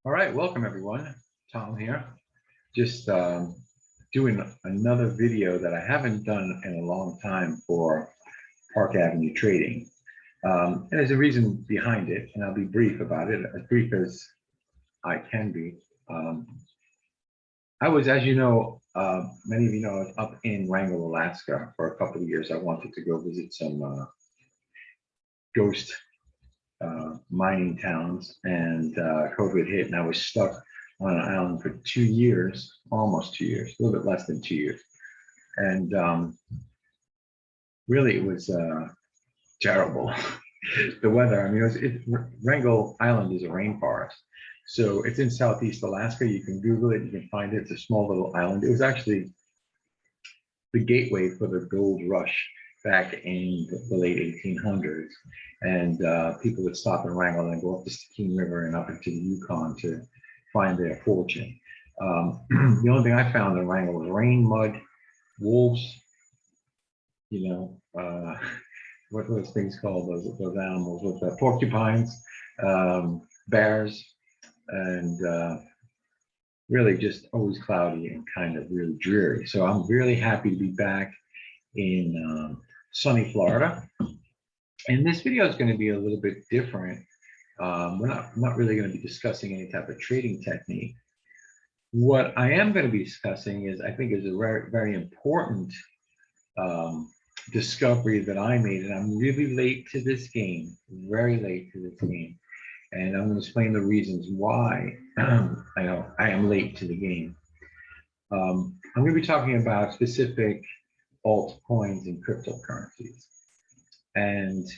All right, welcome everyone. Tom here. Just doing another video that I haven't done in a long time for Park Avenue Trading. And there's a reason behind it, and I'll be brief about it, as brief as I can be. Um, I was, as you know, many of you know, I was up in Wrangell, Alaska for a couple of years. I wanted to go visit some ghost mining towns, and COVID hit, and I was stuck on an island for 2 years, almost 2 years, a little bit less than 2 years. And really, it was terrible. The weather, I mean, Wrangell Island is a rainforest. So it's in Southeast Alaska. You can Google it, you can find it. It's a small little island. It was actually the gateway for the gold rush back in the late 1800s. And people would stop in Wrangell and go up the Stickeen River and up into the Yukon to find their fortune. The only thing I found in Wrangell was rain, mud, wolves, you know, what those things called, those animals with the porcupines, bears, and really just always cloudy and kind of really dreary. So I'm really happy to be back in sunny Florida. And this video is going to be a little bit different. We're not really going to be discussing any type of trading technique. What I am going to be discussing is, I think, is a very, very important discovery that I made, and I'm really late to this game, very late to this game. And I'm going to explain the reasons why I know I am late to the game. I'm going to be talking about specific altcoins and cryptocurrencies. And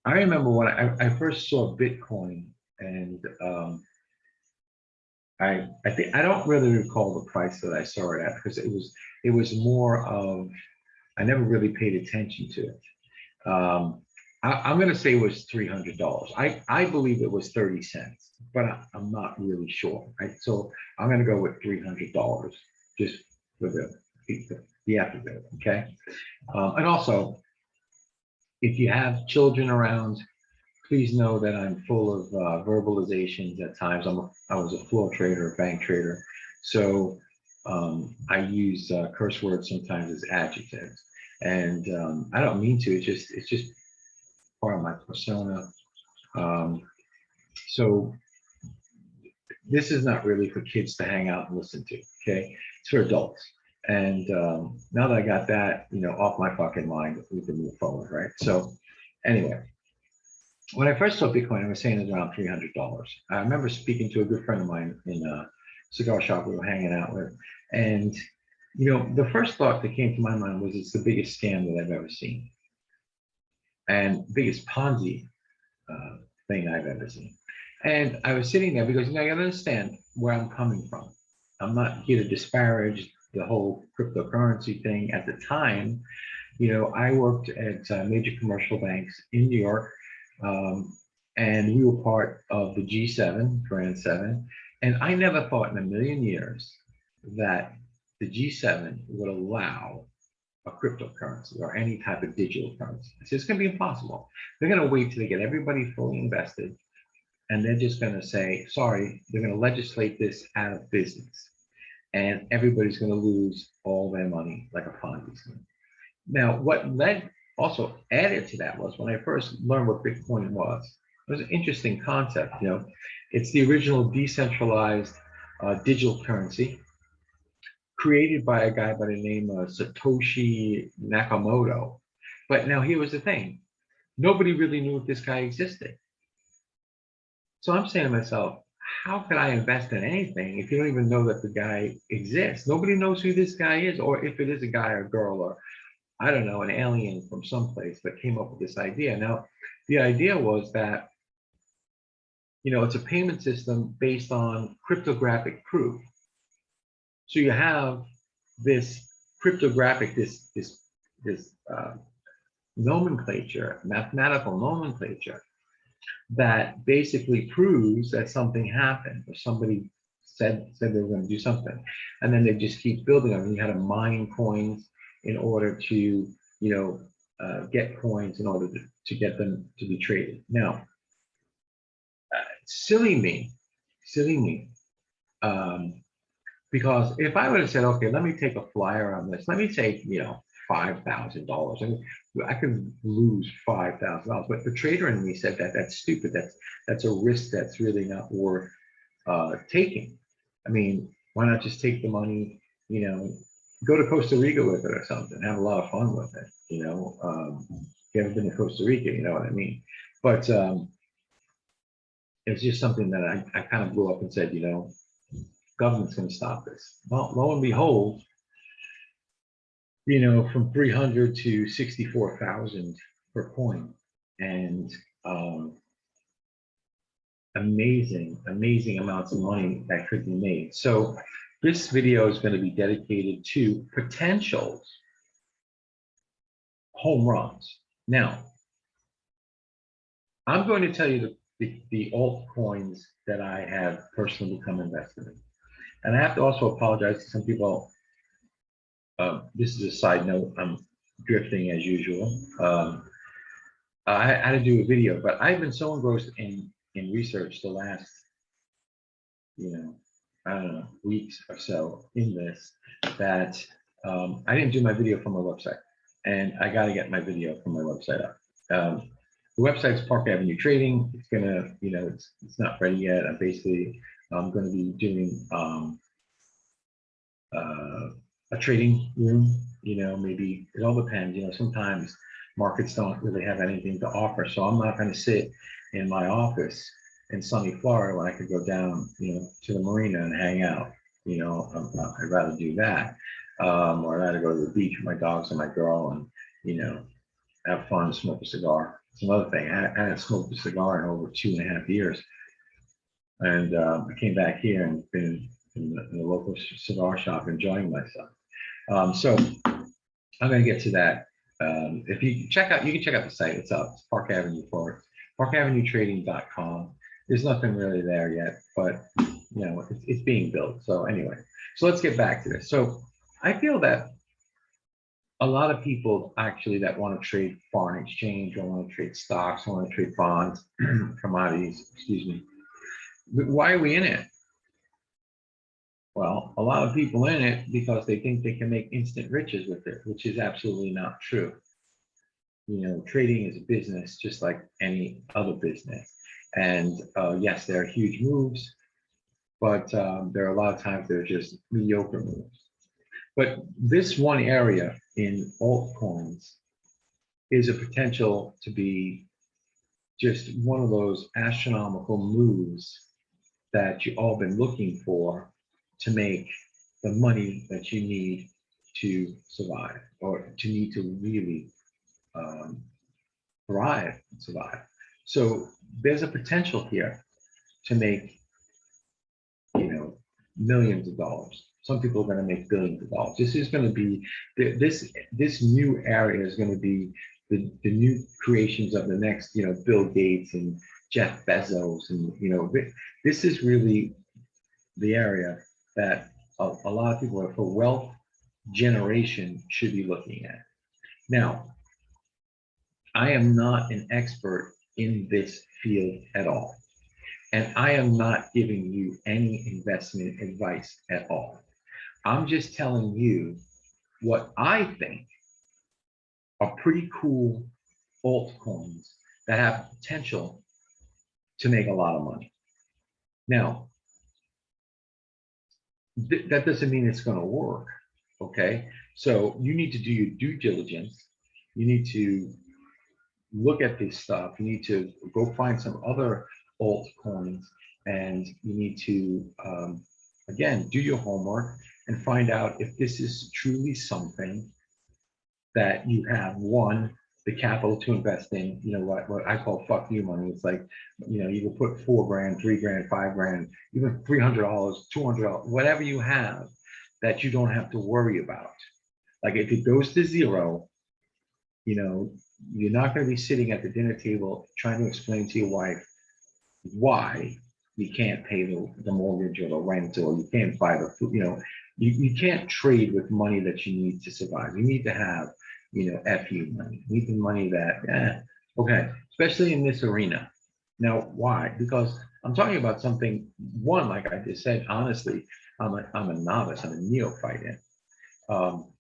I remember when I first saw Bitcoin, and I think I don't really recall the price that I saw it at, because it was more of, I never really paid attention to it. I'm going to say it was $300. I believe it was 30 cents, but I'm not really sure. Right? So I'm going to go with $300 just for the alphabet. Okay. And also, if you have children around, please know that I'm full of verbalizations at times. I was a floor trader, a bank trader. So I use curse words sometimes as adjectives. And I don't mean to, it's just part of my persona. Um, so this is not really for kids to hang out and listen to, okay? It's for adults. And now that I got that, off my fucking mind, we can move forward, right? So anyway, when I first saw Bitcoin, I was saying it was around $300. I remember speaking to a good friend of mine in a cigar shop we were hanging out with. And, the first thought that came to my mind was, it's the biggest scam that I've ever seen. And biggest Ponzi thing I've ever seen. And I was sitting there because, you gotta understand where I'm coming from. I'm not here to disparage the whole cryptocurrency thing. At the time, I worked at major commercial banks in New York, and we were part of the G7, Grand Seven. And I never thought in a million years that the G7 would allow a cryptocurrency or any type of digital currency. So it's going to be impossible. They're going to wait till they get everybody fully invested, and they're just going to say, sorry, they're going to legislate this out of business, and everybody's going to lose all their money like a Ponzi scheme. Now, what led also added to that was, when I first learned what Bitcoin was, it was an interesting concept. It's the original decentralized digital currency created by a guy by the name of Satoshi Nakamoto. But now here was the thing. Nobody really knew if this guy existed. So I'm saying to myself, how could I invest in anything if you don't even know that the guy exists? Nobody knows who this guy is, or if it is a guy or girl, or I don't know, an alien from someplace that came up with this idea. Now, the idea was that, it's a payment system based on cryptographic proof. So you have this cryptographic, this nomenclature, mathematical nomenclature, that basically proves that something happened, or somebody said they were going to do something, and then they just keep building them. And you had to mine coins in order to, get coins in order to get them to be traded. Now, silly me, silly me. Because if I would have said, okay, let me take a flyer on this, let me take, $5,000, and I could lose $5,000. But the trader in me said that that's stupid. That's a risk that's really not worth taking. I mean, why not just take the money, go to Costa Rica with it or something, have a lot of fun with it. If you haven't been to Costa Rica, you know what I mean. But it's just something that I kind of blew up and said, government's going to stop this. Well, lo and behold, from 300 to 64,000 per coin, and amazing amounts of money that could be made. So this video is going to be dedicated to potential home runs. Now, I'm going to tell you the altcoins that I have personally become invested in. And I have to also apologize to some people. This is a side note. I'm drifting as usual. I had to do a video, but I've been so engrossed in research the last, I don't know, weeks or so in this that I didn't do my video from my website, and I got to get my video from my website up. The website's Park Avenue Trading. It's gonna, it's not ready yet. I'm going to be doing a trading room. Maybe it all depends. Sometimes markets don't really have anything to offer, so I'm not going to sit in my office in sunny Florida when I could go down, to the marina and hang out. I'd rather do that, or I'd rather go to the beach with my dogs and my girl and have fun, smoke a cigar. It's another thing. I hadn't smoked a cigar in over 2.5 years, and I came back here and been in the local cigar shop enjoying myself. So I'm going to get to that. If you can check out the site. It's up. It's Park Avenue Forest, parkavenuetrading.com. There's nothing really there yet, but it's being built. So anyway, so let's get back to this. So I feel that a lot of people actually that want to trade foreign exchange, or want to trade stocks, or want to trade bonds, commodities, excuse me. Why are we in it? Well, a lot of people in it because they think they can make instant riches with it, which is absolutely not true. Trading is a business just like any other business. And yes, there are huge moves, but there are a lot of times they're just mediocre moves. But this one area in altcoins is a potential to be just one of those astronomical moves that you've all been looking for to make the money that you need to survive, or to need to really thrive and survive. So there's a potential here to make, millions of dollars. Some people are going to make billions of dollars. This is going to be this new area is going to be the new creations of the next, Bill Gates and Jeff Bezos, and this is really the area that a lot of people for wealth generation should be looking at. Now, I am not an expert in this field at all, and I am not giving you any investment advice at all. I'm just telling you what I think are pretty cool altcoins that have potential to make a lot of money. Now, that doesn't mean it's going to work. Okay, so you need to do your due diligence. You need to look at this stuff. You need to go find some other altcoins, and you need to again do your homework and find out if this is truly something that you have, one, the capital to invest in. What I call fuck you money. It's like, you can put $4 grand, $3 grand, $5 grand, even $300, $200, whatever you have that you don't have to worry about. Like if it goes to zero, you're not going to be sitting at the dinner table trying to explain to your wife why you can't pay the mortgage or the rent, or you can't buy the food. You can't trade with money that you need to survive. You need to have, FU money. You need the money that, okay, especially in this arena. Now, why? Because I'm talking about something, one, like I just said, honestly, I'm a novice, I'm a neophyte in. Um,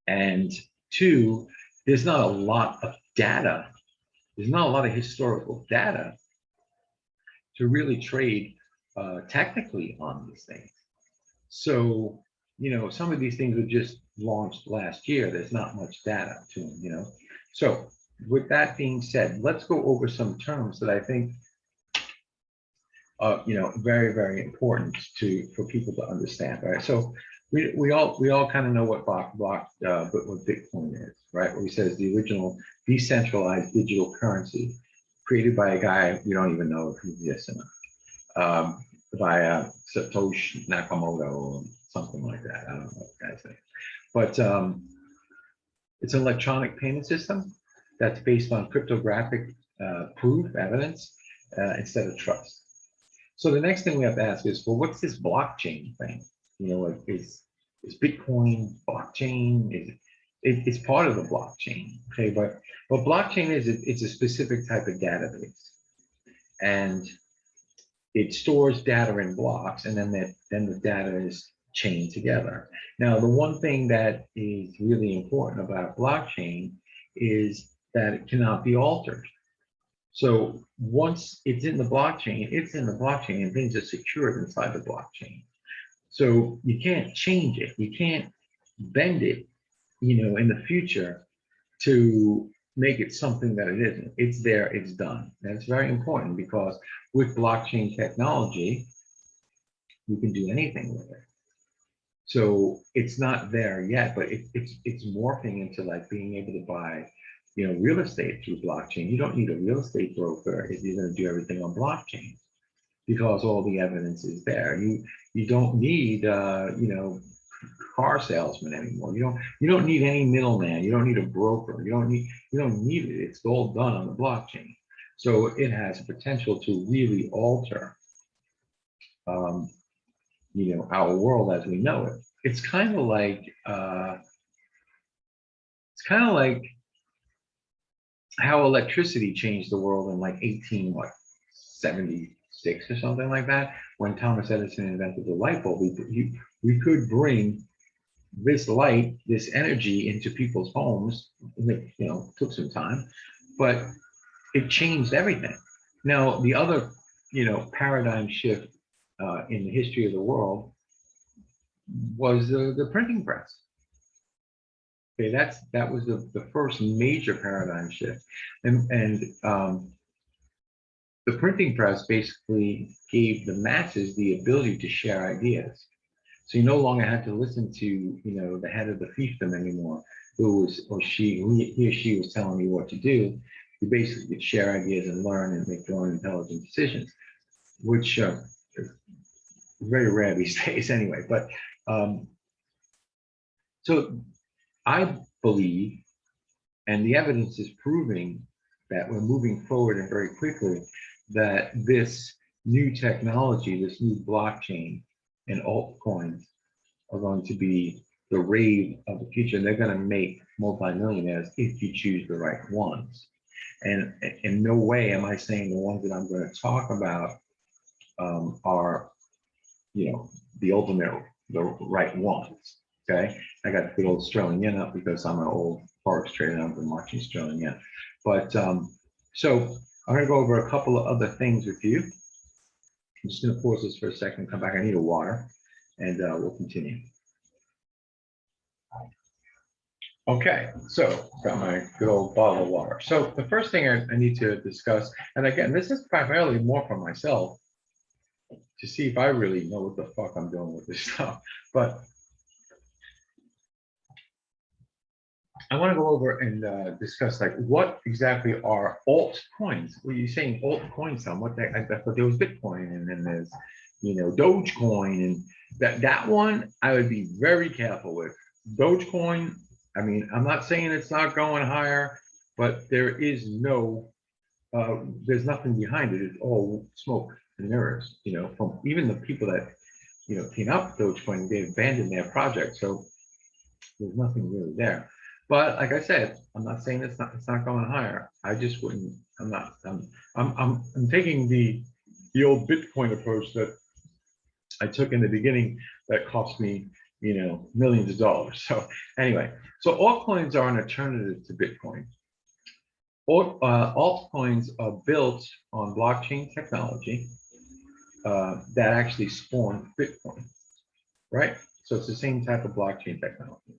and two, there's not a lot of data, there's not a lot of historical data to really trade technically on these things. So, some of these things were just launched last year. There's not much data to them. So with that being said, let's go over some terms that I think very, very important for people to understand, right? So we all kind of know what what Bitcoin is, right? What we said is the original decentralized digital currency created by a guy we don't even know if he exists or not, by Satoshi Nakamoto or something like that. I don't know what the guy's name, but it's an electronic payment system that's based on cryptographic proof evidence instead of trust. So the next thing we have to ask is, well, what's this blockchain thing? Like is Bitcoin blockchain? It's part of the blockchain, okay? But what blockchain is, it's a specific type of database, and it stores data in blocks, and then the data is chained together. Now, the one thing that is really important about blockchain is that it cannot be altered. So once it's in the blockchain, it's in the blockchain, and things are secured inside the blockchain. So you can't change it. You can't bend it, in the future to make it something that it isn't. It's there, it's done. That's very important because with blockchain technology, you can do anything with it. So it's not there yet, but it's morphing into like being able to buy, real estate through blockchain. You don't need a real estate broker if you're going to do everything on blockchain because all the evidence is there. You don't need car salesman anymore. You don't need any middleman. You don't need a broker. You don't need it. It's all done on the blockchain. So it has potential to really alter our world as we know it. It's kind of like how electricity changed the world in like 76 or something like that, when Thomas Edison invented the light bulb. We could bring this light, this energy into people's homes. It, took some time, but it changed everything. Now, the other, paradigm shift in the history of the world was the printing press. Okay, that was the first major paradigm shift, and the printing press basically gave the masses the ability to share ideas. So you no longer had to listen to the head of the fiefdom anymore, who was he or she was telling you what to do. You basically could share ideas and learn and make your own intelligent decisions, which is very rare these days anyway. But so I believe, and the evidence is proving that we're moving forward and very quickly, that this new technology, this new blockchain and altcoins are going to be the rave of the future. And they're going to make multimillionaires if you choose the right ones. And in no way am I saying the ones that I'm going to talk about are, the ultimate, the right ones. Okay, I got the good old sterling yen up because I'm an old forex trader and I've been watching sterling yen. But so I'm going to go over a couple of other things with you. I'm just going to pause this for a second, come back. I need a water, and we'll continue. Okay, so got my good old bottle of water. So the first thing I need to discuss, and again, this is primarily more for myself to see if I really know what the fuck I'm doing with this stuff. But I want to go over and discuss like what exactly are altcoins. Well, you're saying altcoins, Tom? What I thought there was Bitcoin, and then there's Dogecoin, and that one I would be very careful with. Dogecoin. I mean, I'm not saying it's not going higher, but there's nothing behind it. It's all smoke and mirrors. From even the people that came up with Dogecoin, they abandoned their project, so there's nothing really there. But like I said, I'm not saying it's not going higher. I just wouldn't. I'm not. I'm taking the old Bitcoin approach that I took in the beginning that cost me, millions of dollars. So anyway, so altcoins are an alternative to Bitcoin. Altcoins are built on blockchain technology that actually spawned Bitcoin, right? So it's the same type of blockchain technology.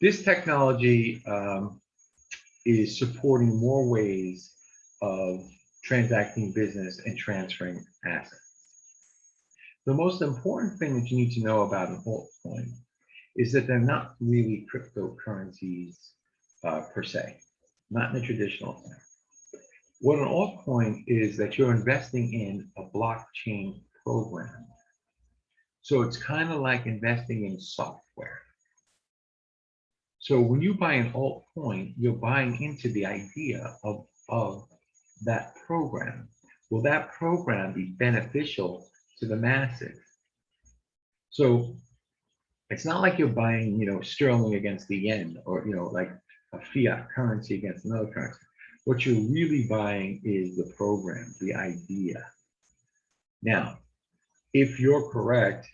This technology is supporting more ways of transacting business and transferring assets. The most important thing that you need to know about an altcoin is that they're not really cryptocurrencies per se, not in the traditional sense. What an altcoin is that you're investing in a blockchain program. So it's kind of like investing in software. So when you buy an altcoin, you're buying into the idea of that program. Will that program be beneficial to the masses? So it's not like you're buying, sterling against the yen or, like a fiat currency against another currency. What you're really buying is the program, the idea. Now, if you're correct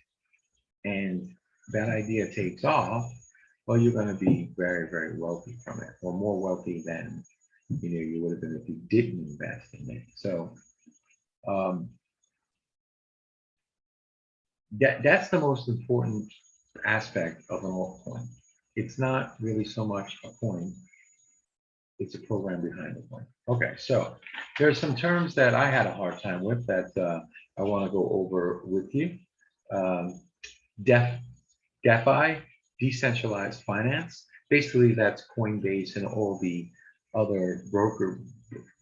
and that idea takes off, well, you're going to be very, very wealthy from it, or more wealthy than you would have been if you didn't invest in it. So that's the most important aspect of an altcoin. It's not really so much a coin, it's a program behind the coin. Okay, so there's some terms that I had a hard time with that I want to go over with you. DeFi, decentralized finance. Basically, that's Coinbase and all the other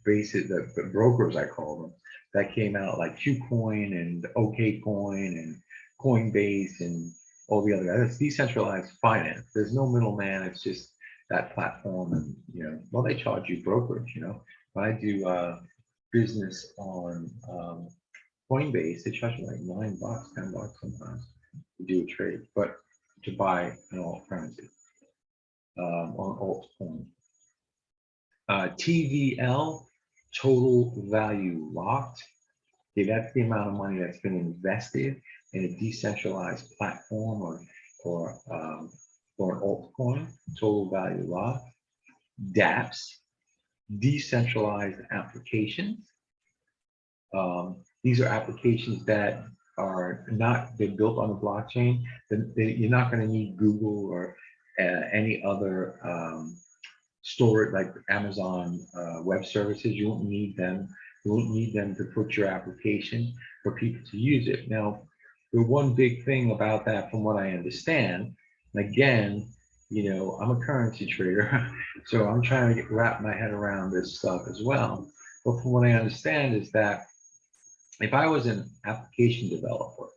the brokers, I call them, that came out like KuCoin and OKCoin and Coinbase and all the other guys. It's decentralized finance. There's no middleman. It's just that platform, and well, they charge you brokerage. When I do business on Coinbase, they charge me like $9, $10 sometimes to do a trade, but to buy an alt currency on altcoin. TVL, total value locked. Okay, that's the amount of money that's been invested in a decentralized platform or an altcoin, total value locked. dApps, decentralized applications. These are applications that are they're built on the blockchain. You're not going to need Google or any other storage like Amazon Web Services. You won't need them. You won't need them to put your application for people to use it. Now, the one big thing about that, from what I understand, and again, I'm a currency trader, so I'm trying to wrap my head around this stuff as well. But from what I understand is that if I was an application developer,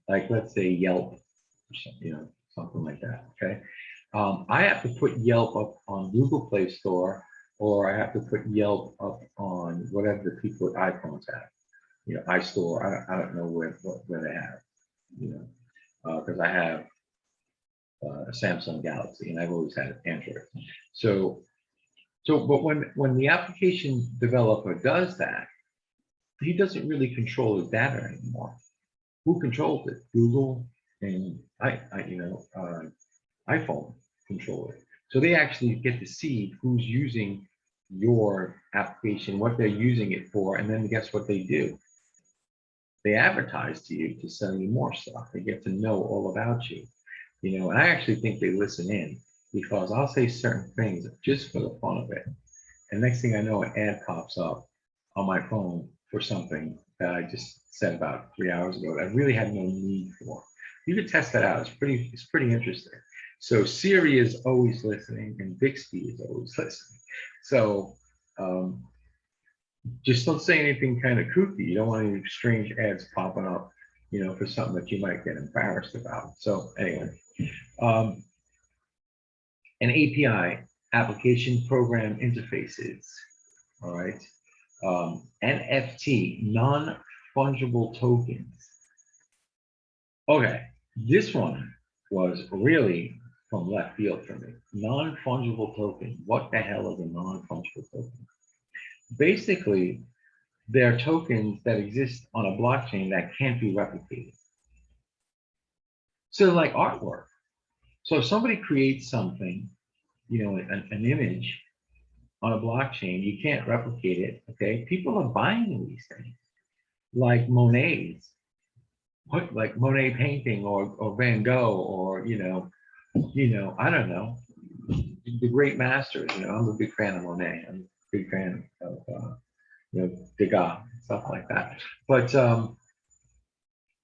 like let's say Yelp, or something like that, okay, I have to put Yelp up on Google Play Store, or I have to put Yelp up on whatever the people with iPhones have, iStore. I don't know where they have, because I have a Samsung Galaxy and I've always had Android. But when the application developer does that, he doesn't really control his data anymore. Who controls it? Google and iPhone control it. So they actually get to see who's using your application, what they're using it for, and then guess what they do? They advertise to you to sell you more stuff. They get to know all about you. And I actually think they listen in, because I'll say certain things just for the fun of it. And next thing I know, an ad pops up on my phone for something that I just said about 3 hours ago that I really had no need for. You could test that out. It's pretty interesting. So Siri is always listening and Bixby is always listening. So just don't say anything kind of kooky. You don't want any strange ads popping up, for something that you might get embarrassed about. So anyway, an API, application program interfaces, all right. NFT, non-fungible tokens. Okay, this one was really from left field for me. Non-fungible token. What the hell is a non-fungible token? Basically, they're tokens that exist on a blockchain that can't be replicated. So like artwork. So if somebody creates something, an image on a blockchain, you can't replicate it, okay? People are buying these things, like Monet's, like Monet painting or Van Gogh or, I don't know, the great masters. I'm a big fan of Monet. I'm a big fan of, Degas, stuff like that. But, and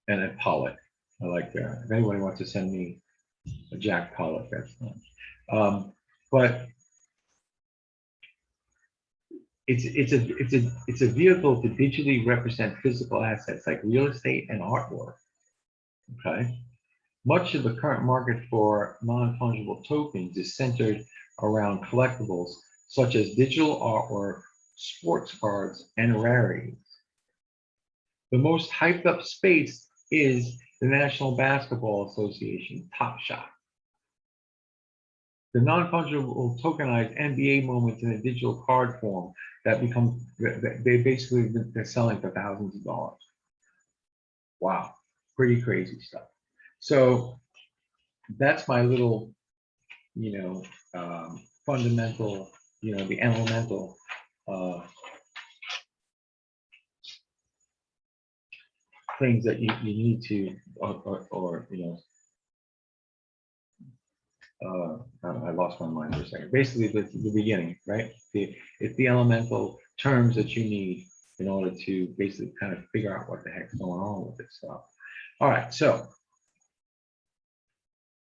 then Pollock. I like that. If anybody wants to send me a Jack Pollock, that's fine. But it's a vehicle to digitally represent physical assets like real estate and artwork. Okay. Much of the current market for non-fungible tokens is centered around collectibles such as digital artwork, sports cards, and rarities. The most hyped up space is the National Basketball Association Top Shot. The non-fungible tokenized NBA moments in a digital card form that become, they're selling for thousands of dollars. Wow, pretty crazy stuff. So that's my little, fundamental, the elemental things that you need to, I lost my mind for a second. Basically, the beginning, right? It's the elemental terms that you need in order to basically kind of figure out what the heck's going on with this stuff. All right, so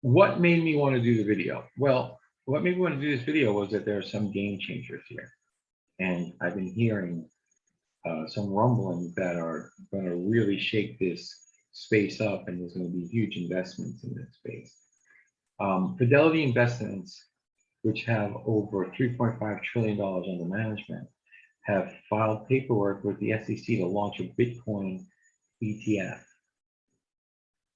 what made me want to do the video? Well, what made me want to do this video was that there are some game changers here. And I've been hearing some rumblings that are going to really shake this space up, and there's going to be huge investments in this space. Fidelity Investments, which have over $3.5 trillion under management, have filed paperwork with the SEC to launch a Bitcoin ETF.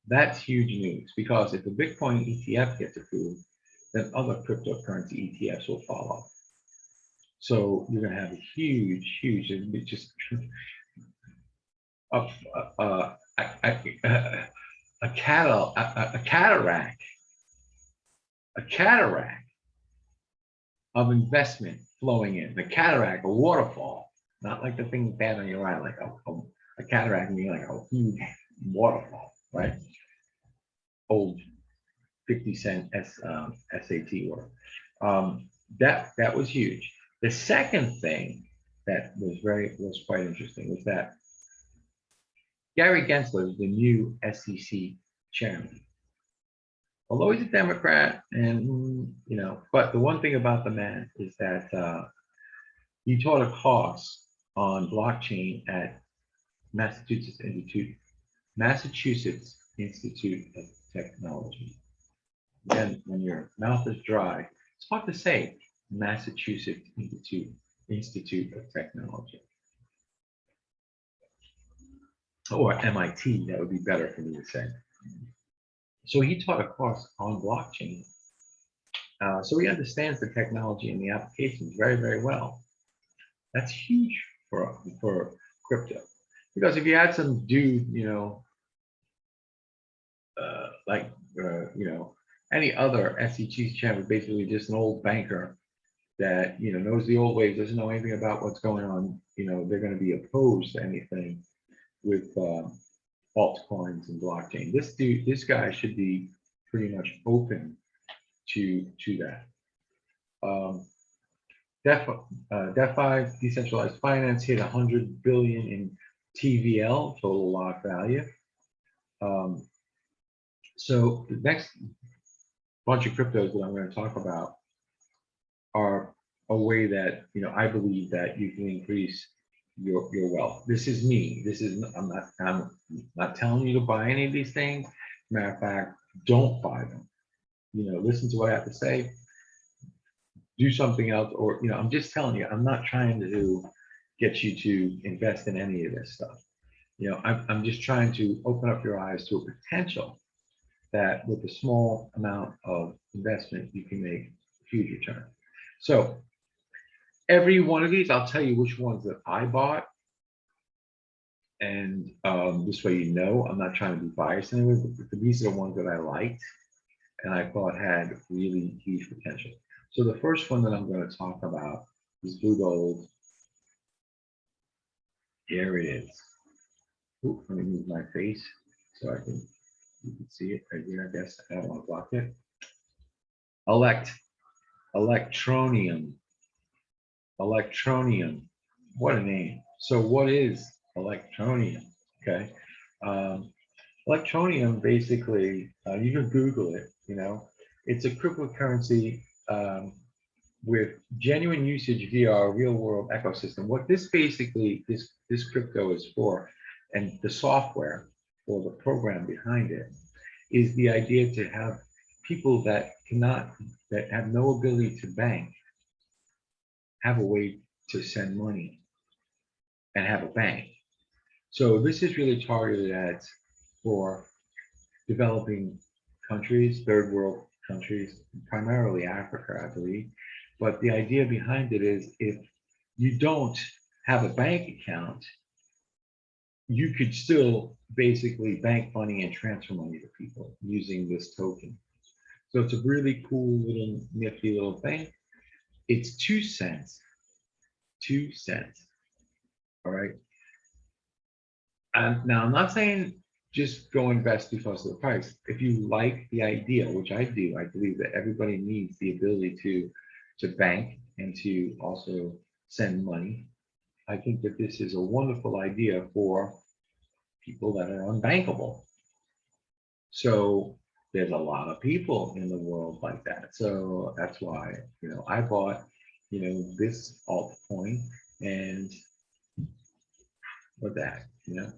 That's huge news, because if the Bitcoin ETF gets approved, then other cryptocurrency ETFs will follow. So you're going to have a huge, just a cataract of investment flowing in. The cataract, a waterfall, not like the thing bad on your eye, like a cataract meaning like a huge waterfall, right? Old 50-cent SAT word. That was huge. The second thing that was quite interesting was that Gary Gensler is the new SEC chairman. Although he's a Democrat, and but the one thing about the man is that he taught a course on blockchain at Massachusetts Institute of Technology. Then, when your mouth is dry, it's hard to say Massachusetts Institute of Technology. Or MIT, that would be better for me to say. So he taught a course on blockchain. So he understands the technology and the applications very, very well. That's huge for crypto. Because if you had some dude, any other SEC chairman, basically just an old banker that, knows the old ways, doesn't know anything about what's going on, they're going to be opposed to anything with altcoins and blockchain. This guy should be pretty much open to that. DeFi, decentralized finance, hit 100 billion in TVL, total lock value. So the next bunch of cryptos that I'm going to talk about are a way that I believe that you can increase your wealth. This is me. I'm not telling you to buy any of these things. Matter of fact, don't buy them. Listen to what I have to say. Do something else, or I'm just telling you. I'm not trying to get you to invest in any of this stuff. I'm just trying to open up your eyes to a potential that with a small amount of investment, you can make a huge return. So every one of these, I'll tell you which ones that I bought. And this way, you know, I'm not trying to be biased anyway, but these are the ones that I liked and I thought had really huge potential. So the first one that I'm going to talk about is Blue Gold. Here it is. Ooh, let me move my face so you can see it right here. I guess I don't want to block it. Electroneum. Electroneum. What a name. So what is Electroneum? Okay. Electroneum, basically, you can Google it, you know, it's a cryptocurrency with genuine usage via our real world ecosystem. What this basically, this crypto is for, and the software or the program behind it, is the idea to have people that have no ability to bank, have a way to send money and have a bank. So this is really targeted at for developing countries, third world countries, primarily Africa, I believe. But the idea behind it is if you don't have a bank account, you could still basically bank money and transfer money to people using this token. So it's a really cool little nifty little thing. It's 2 cents. 2 cents. All right. And now I'm not saying just go invest because of the price. If you like the idea, which I do, I believe that everybody needs the ability to bank and to also send money. I think that this is a wonderful idea for people that are unbankable. So there's a lot of people in the world like that. So that's why, you know, I bought, you know, this altcoin and with that, you know,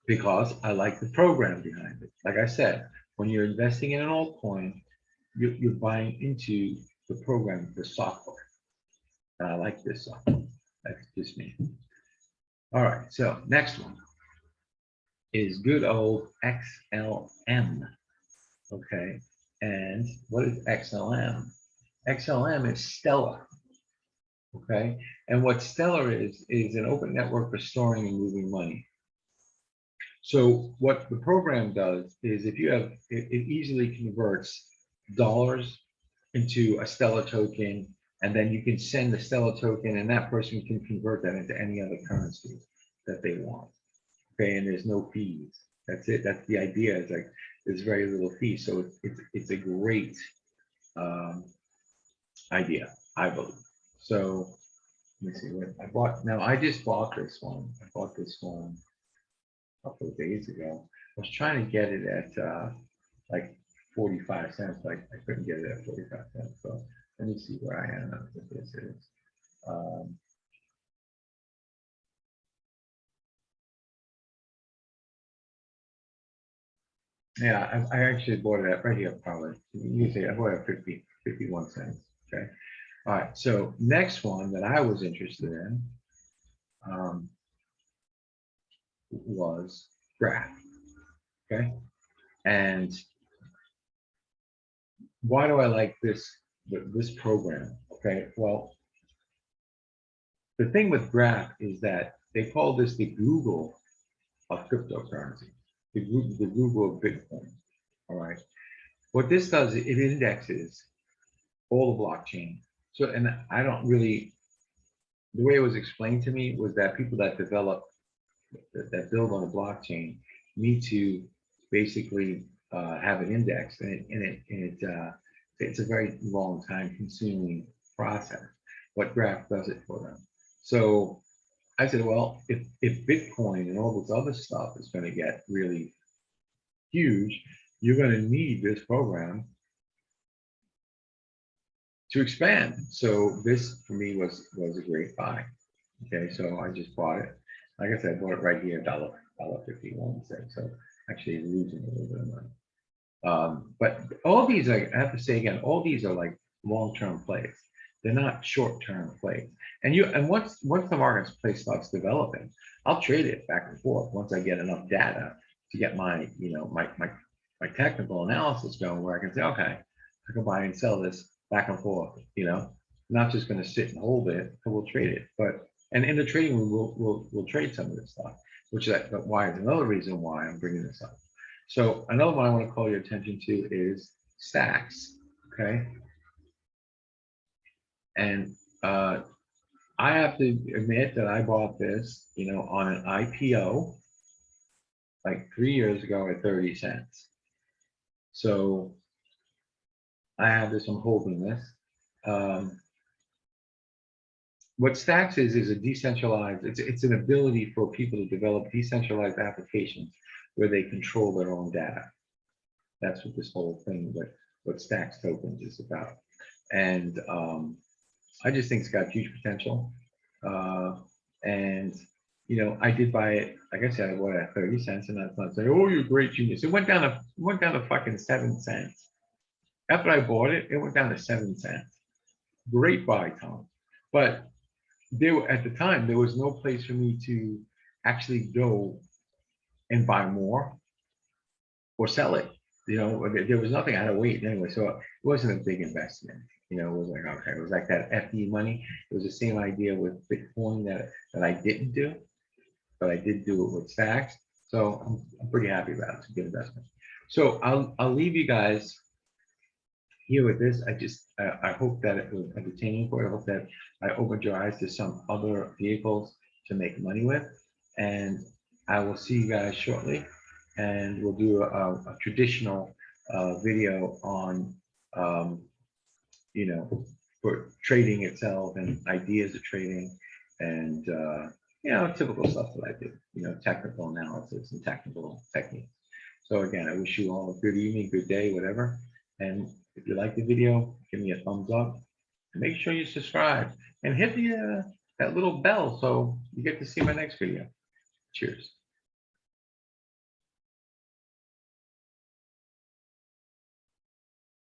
because I like the program behind it. Like I said, when you're investing in an altcoin, you're buying into the program, the software. And I like this software. That's just me. All right, so next one is good old XLM. Okay, and what is XLM? XLM is Stellar. Okay, and what Stellar is an open network for storing and moving money. So what the program does is if you have, it easily converts dollars into a Stellar token, and then you can send the Stellar token and that person can convert that into any other currency that they want. Okay, and there's no fees. That's it. That's the idea. It's like there's very little fee. So it's a great idea, I believe. So let me see what I bought. Now I just bought this one. I bought this one a couple of days ago. I was trying to get it at like 45 cents, like I couldn't get it at 45 cents. So let me see where I am with this is. Yeah, I actually bought it at right here, probably. Usually I bought it at 51 cents. Okay. All right. So next one that I was interested in was Graph. Okay. And why do I like this program? Okay. Well, the thing with Graph is that they call this the Google of cryptocurrency, the Google of Bitcoin. All right. What this does, it indexes all the blockchain. So, and I don't really, the way it was explained to me was that people that develop, that build on the blockchain need to basically have an index, and it's a very long time consuming process. What Graph does it for them. So I said, well, if Bitcoin and all this other stuff is going to get really huge, you're going to need this program to expand. So this for me was a great buy. Okay, so I just bought it. Like I said, I bought it right here, $1.51. So actually losing a little bit of money. But all these, I have to say again, all these are like long-term plays. They're not short-term plays. And once the marketplace starts developing, I'll trade it back and forth once I get enough data to get my, my technical analysis going, where I can say, okay, I can buy and sell this back and forth, not just going to sit and hold it, but we'll trade it. But and in the trading room, we'll trade some of this stuff, but why is another reason why I'm bringing this up. So another one I want to call your attention to is stacks. Okay, and I have to admit that I bought this, on an IPO like 3 years ago at 30 cents. So I have this, I'm holding this. What Stacks is a decentralized, it's an ability for people to develop decentralized applications where they control their own data. That's what this whole thing, what Stacks tokens is about. And I just think it's got huge potential. And I did buy it, like I said, I bought it at 30 cents, and that's not saying, oh, you're a great genius. It went down to fucking 7 cents. After I bought it, it went down to 7 cents. Great buy, Tom. But at the time, there was no place for me to actually go and buy more or sell it. There was nothing. I had to wait anyway, so it wasn't a big investment. It was like, okay, it was like that FD money. It was the same idea with Bitcoin that I didn't do, but I did do it with Stacks. So I'm pretty happy about it. It's a good investment. So I'll leave you guys here with this. I hope that it was entertaining for you. I hope that I opened your eyes to some other vehicles to make money with. And I will see you guys shortly. And we'll do a traditional video on, for trading itself and ideas of trading and, typical stuff that I do, technical analysis and technical techniques. So again, I wish you all a good evening, good day, whatever. And if you like the video, give me a thumbs up. And make sure you subscribe and hit that little bell so you get to see my next video. Cheers.